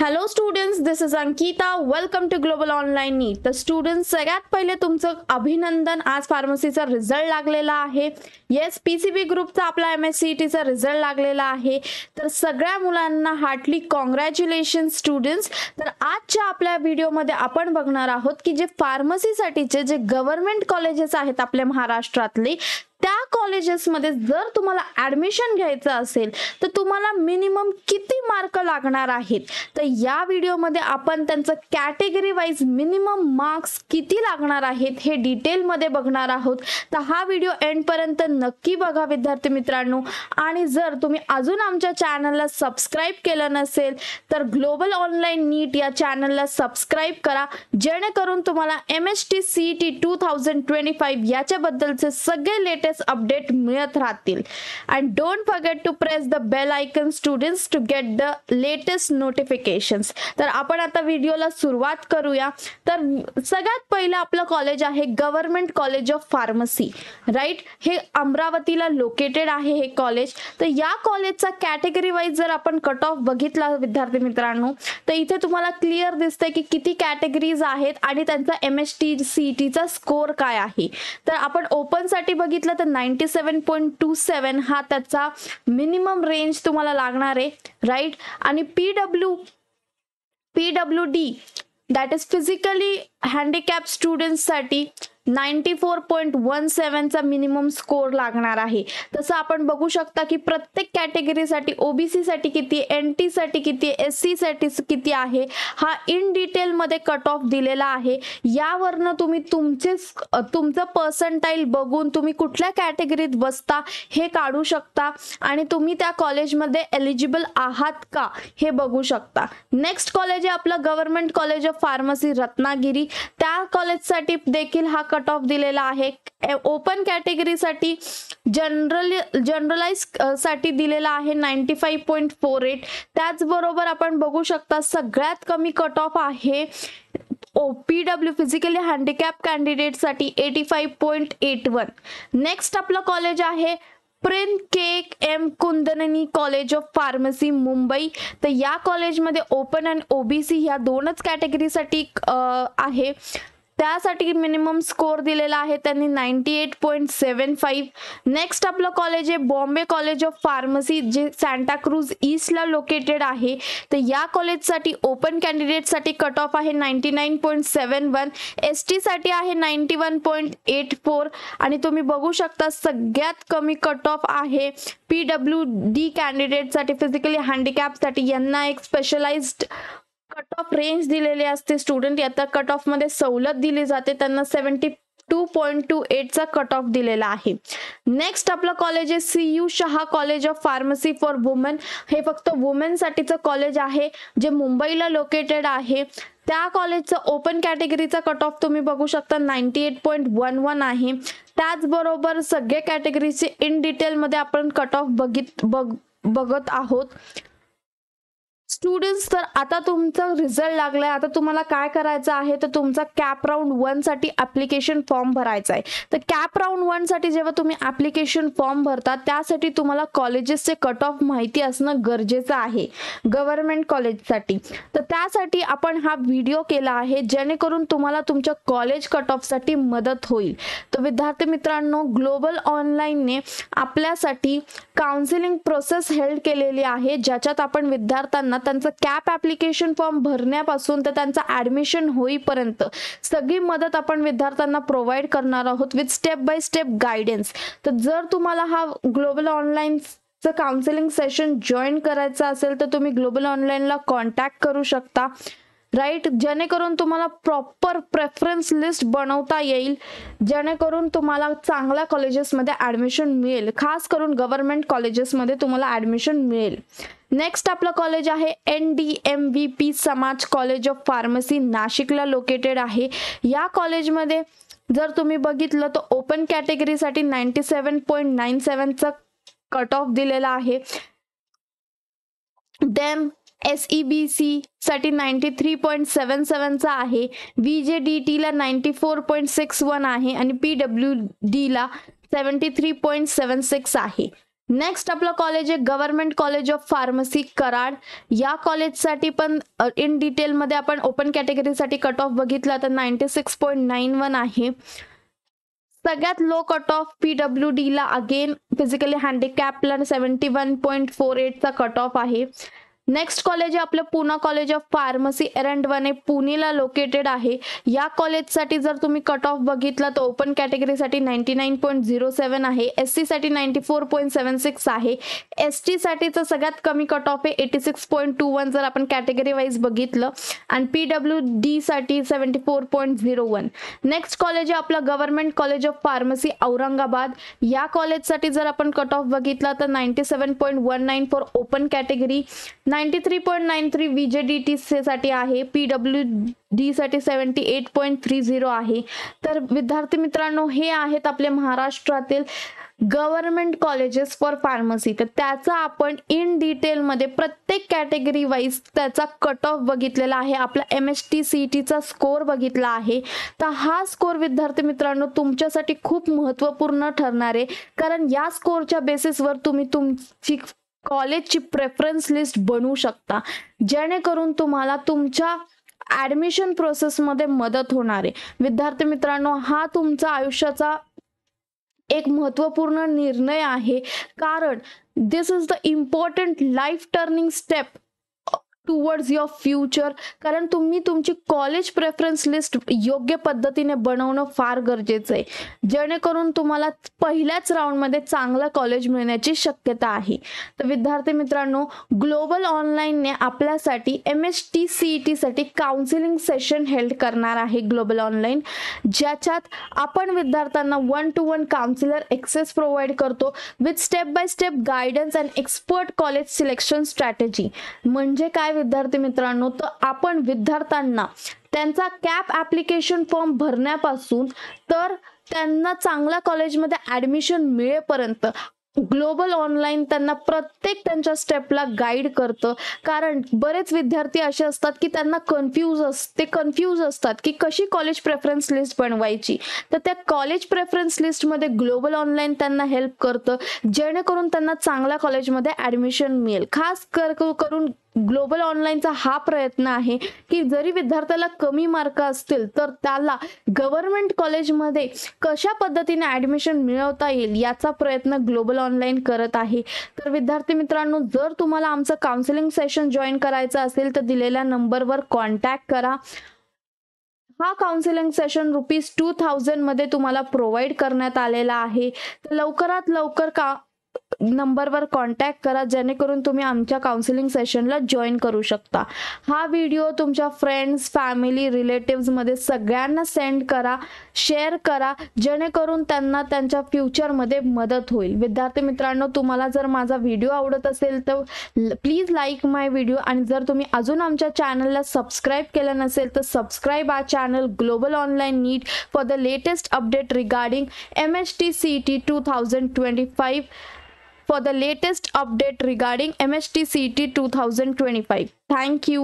Hello students, this is Ankita. Welcome to global online NEET. तर students, सगळ्यात पहिले तुमचं अभिनंदन. आज फार्मसीचा रिझल्ट लागलेला आहे. येस, पीसीबी ग्रुपचा आपला एमएससीईटीचा रिझल्ट लागलेला आहे. तर सगळ्या मुलांना हार्टली कॉंग्रॅच्युलेशन स्टुडंट्स. तर आजच्या आपल्या व्हिडिओमध्ये आपण बघणार आहोत की जे फार्मसीसाठीचे जे गव्हर्नमेंट कॉलेजेस आहेत आपल्या महाराष्ट्रातले, त्या कॉलेजेसमध्ये जर तुम्हाला ॲडमिशन घ्यायचं असेल तर तुम्हाला मिनिमम किती मार्क लागणार आहेत. तर या व्हिडिओमध्ये आपण त्यांचं कॅटेगरी वाईज मिनिमम मार्क्स किती लागणार आहेत हे डिटेलमध्ये बघणार आहोत. तर हा व्हिडिओ एंडपर्यंत नक्की बघा विद्यार्थी मित्रांनो. आणि जर तुम्ही अजून आमच्या चॅनलला सबस्क्राईब केलं नसेल तर ग्लोबल ऑनलाईन नीट या चॅनलला सबस्क्राईब करा, जेणेकरून तुम्हाला MST CET 2025 याच्याबद्दलचे सगळे लेटेस्ट अपडेट मिळत राहतील. And don't forget to press the bell icon students to get the latest notifications. तर आपण आता व्हिडिओला सुरुवात करूया. तर सगळ्यात पहिलं आपलं कॉलेज आहे government college of pharmacy, right. हे अमरावतीला लोकेटेड आहे हे कॉलेज. तर या कॉलेजचा कॅटेगरी वाईज जर आपण कट ऑफ बघितला विद्यार्थी मित्रांनो, तर इथे तुम्हाला क्लिअर दिसतंय की किती कॅटेगरीज आहेत आणि त्यांचा MST CET चा स्कोर काय आहे. तर आपण ओपन साठी बघितलं तर 97.27 हा त्याचा मिनिमम रेंज तुम्हाला लागणार आहे, राईट. आणि PWD that is physically handicap students साठी 94.17 चा मिनिमम स्कोर लागणार आहे. तसं आपण बघू शकता की प्रत्येक कॅटेगरीसाठी OBC साठी किती, NT साठी किती, SC साठी किती आहे, हा इन डिटेल मध्ये कट ऑफ दिलेला आहे. यावरनं तुम्ही तुमचं पर्सेंटाईल बघून तुम्ही कुठल्या कॅटेगरीत बसता हे काढू शकता आणि तुम्ही त्या कॉलेजमध्ये एलिजिबल आहात का हे बघू शकता. नेक्स्ट कॉलेज आहे आपलं government college of pharmacy Ratnagiri. त्या कॉलेजसाठी देखील हा कट ऑफ दिलेला आहे. ओपन कॅटेगरीसाठी जनरलाइज साठी दिलेला आहे 95.48. त्याचबरोबर आपण बघू शकता सगळ्यात कमी कट ऑफ आहे PW फिजिकली हँडिकॅप कॅन्डिडेट साठी 85.81. नेक्स्ट आपलं कॉलेज आहे prin KM Kundnani college of pharmacy Mumbai. तर या कॉलेजमध्ये ओपन आणि OBC ह्या दोनच कॅटेगरीसाठी आहे. त्यासाठी मिनिमम स्कोर दिलेला आहे त्यांनी 98.75. नेक्स्ट आपलं कॉलेज आहे बॉम्बे कॉलेज ऑफ फार्मसी, जे सांताक्रूज ईस्टला लोकेटेड आहे. तर या कॉलेजसाठी ओपन कॅन्डिडेटसाठी कट ऑफ आहे 99.71. ST साठी आहे 91.84. आणि तुम्ही बघू शकता सगळ्यात कमी कट ऑफ आहे PWD कॅन्डिडेटसाठी फिजिकली हँडिकॅपसाठी. यांना एक स्पेशलाइज्ड कट ऑफ रेंज दिलेली असते स्टुडंट. आता कट ऑफ मध्ये सवलत दिली जाते, त्यांना 72.28 चा कट ऑफ दिलेला आहे. नेक्स्ट आपलं कॉलेज आहे CU Shah college of pharmacy for women. हे फक्त वुमेन साठीचं कॉलेज आहे जे मुंबईला लोकेटेड आहे. त्या कॉलेजचं ओपन कॅटेगरीचा कट ऑफ तुम्ही बघू शकता 98.11 आहे. त्याचबरोबर सगळे कॅटेगरीचे इन डिटेल मध्ये आपण कट ऑफ बघत आहोत स्टुडंट्स. तर आता तुमचा रिझल्ट लागलाय. आता तुम्हाला काय करायचं आहे तर तुमचा कॅप राऊंड 1 साठी ऍप्लिकेशन फॉर्म भरायचा आहे. तर कॅप राऊंड 1 साठी जेव्हा तुम्ही ऍप्लिकेशन फॉर्म भरता त्यासाठी तुम्हाला कॉलेजेसचे कट ऑफ माहिती असणं गरजेचं आहे गव्हर्नमेंट कॉलेजसाठी. तर त्यासाठी आपण हा व्हिडिओ केला आहे जेणेकरून तुम्हाला तुमच्या कॉलेज कट ऑफ साठी मदत होईल. तर विद्यार्थी मित्रांनो, ग्लोबल ऑनलाईनने आपल्यासाठी काउन्सिलिंग प्रोसेस हेल्ड केलेली आहे, ज्याच्यात आपण विद्यार्थ्यांना त्यांचं कॅप ऍप्लिकेशन फॉर्म भरण्यापासून तर त्यांचं ऍडमिशन होईपर्यंत सगळी मदत आपण विद्यार्थ्यांना प्रोव्हाइड करणार आहोत with step by step guidance. तर जर तुम्हाला हा ग्लोबल ऑनलाईनचं काउन्सिलिंग सेशन जॉईन करायचं असेल तर तुम्ही ग्लोबल ऑनलाईनला कॉन्टॅक्ट करू शकता, राईट. जेणेकरून तुम्हाला प्रॉपर प्रेफरन्स लिस्ट बनवता येईल, जेणेकरून तुम्हाला चांगल्या कॉलेजेसमध्ये ॲडमिशन मिळेल. खास करून गव्हर्नमेंट कॉलेजेसमध्ये तुम्हाला ॲडमिशन मिळेल. नेक्स्ट आपलं कॉलेज आहे NDMVP समाज कॉलेज ऑफ फार्मसी, नाशिकला लोकेटेड आहे. या कॉलेजमध्ये जर तुम्ही बघितलं तर ओपन कॅटेगरीसाठी 97.97 चा कट ऑफ दिलेला आहे. डेम SEBC साठी 93.77 चा आहे. VJDT ला 94.61 आहे आणि PWD ला 73.76 आहे. नेक्स्ट आपलं कॉलेज आहे government college of pharmacy Karad. या कॉलेजसाठी पण इन डिटेलमध्ये आपण ओपन कॅटेगरीसाठी कट ऑफ बघितला तर 96.91 आहे. सगळ्यात लो कट ऑफ PWD ला अगेन फिजिकली हँडिकॅपला 71.48 चा कट ऑफ आहे. नेक्स्ट कॉलेज आहे आपलं Pune college of pharmacy Erandwane पुणेला लोकेटेड आहे. या कॉलेजसाठी जर तुम्ही कट ऑफ बघितला तर ओपन कॅटेगरीसाठी 99.07 आहे, SC साठी 94.76 आहे, ST साठीचं सगळ्यात कमी कट ऑफ आहे 86.21 जर आपण कॅटेगरी वाईज बघितलं, आणि PWD साठी 74.01. नेक्स्ट कॉलेज आहे आपलं government college of pharmacy Aurangabad. या कॉलेजसाठी जर आपण कट ऑफ बघितला तर 97.19 फॉर ओपन कॅटेगरी, 93.93 VJDT साठी आहे, PWD साठी 78.30 आहे. तर विद्यार्थी मित्रांनो, हे आहेत आपले महाराष्ट्रातील गव्हर्नमेंट कॉलेजेस फॉर फार्मसी. तर त्याचा आपण इन डिटेलमध्ये प्रत्येक कॅटेगरी वाईज त्याचा कट ऑफ बघितलेला आहे, आपला MST CETचा स्कोर बघितला आहे. तर हा स्कोर विद्यार्थी मित्रांनो तुमच्यासाठी खूप महत्त्वपूर्ण ठरणार आहे, कारण या स्कोरच्या बेसिसवर तुम्ही तुमची कॉलेजची प्रेफरन्स लिस्ट बनवू शकता, जेणेकरून तुम्हाला तुमच्या ऍडमिशन प्रोसेसमध्ये मदत होणार आहे. विद्यार्थी मित्रांनो, हा तुमचा आयुष्याचा एक महत्त्वपूर्ण निर्णय आहे, कारण this is the important life turning step towards your future. कारण तुम्ही तुमची कॉलेज प्रेफरन्स लिस्ट योग्य पद्धतीने बनवणं फार गरजेचं आहे, जेणेकरून तुम्हाला पहिल्याच राऊंडमध्ये चांगलं कॉलेज मिळण्याची शक्यता आहे. तर विद्यार्थी मित्रांनो, ग्लोबल ऑनलाईनने आपल्यासाठी MST CET साठी काउन्सिलिंग सेशन हेल्ड करणार आहे ग्लोबल ऑनलाईन, ज्याच्यात आपण विद्यार्थ्यांना 1-to-1 काउन्सिलर एक्सेस प्रोव्हाइड करतो with step by step guidance and expert college selection strategy. म्हणजे काय विद्यार्थी मित्रांनो, तर आपण विद्यार्थ्यांना त्यांचा कॅप ऍप्लिकेशन फॉर्म भरण्यापासून तर त्यांना चांगल्या कॉलेजमध्ये ऍडमिशन मिळेपर्यंत ग्लोबल ऑनलाईन त्यांना प्रत्येक त्यांच्या स्टेपला गाईड करतं. कारण बरेच विद्यार्थी असे असतात की त्यांना कन्फ्यूज असतात की कशी कॉलेज प्रेफरन्स लिस्ट बनवायची. तर त्या कॉलेज प्रेफरन्स लिस्टमध्ये ग्लोबल ऑनलाईन त्यांना हेल्प करतं, जेणेकरून त्यांना चांगल्या कॉलेजमध्ये ऍडमिशन मिळेल. खास करून ग्लोबल ऑनलाईनचा हा प्रयत्न आहे की जरी विद्यार्थ्याला कमी मार्क असतील तर त्याला गव्हर्नमेंट कॉलेजमध्ये कशा पद्धतीने ऍडमिशन मिळवता येईल याचा प्रयत्न ग्लोबल ऑनलाईन करत आहे. तर विद्यार्थी मित्रांनो, जर तुम्हाला आमचं काउन्सिलिंग सेशन जॉईन करायचं असेल तर दिलेल्या नंबरवर कॉन्टॅक्ट करा. हा काउन्सिलिंग सेशन ₹2000 मध्ये तुम्हाला प्रोव्हाइड करण्यात आलेला आहे. तर लवकरात लवकर नंबरवर कॉन्टॅक्ट करा, जेणेकरून तुम्ही आमच्या काउन्सिलिंग सेशनला जॉईन करू शकता. हा व्हिडिओ तुमच्या फ्रेंड्स, फॅमिली, रिलेटिव्हजमध्ये सगळ्यांना सेंड करा, शेअर करा, जेणेकरून त्यांना त्यांच्या फ्युचरमध्ये मदत होईल. विद्यार्थी मित्रांनो, तुम्हाला जर माझा व्हिडिओ आवडत असेल तर प्लीज लाईक माय व्हिडिओ, आणि जर तुम्ही अजून आमच्या चॅनलला सबस्क्राईब केलं नसेल तर subscribe our channel Global online NEET for the latest update regarding MST CET 2025. For the latest update regarding MST CET 2025. Thank you.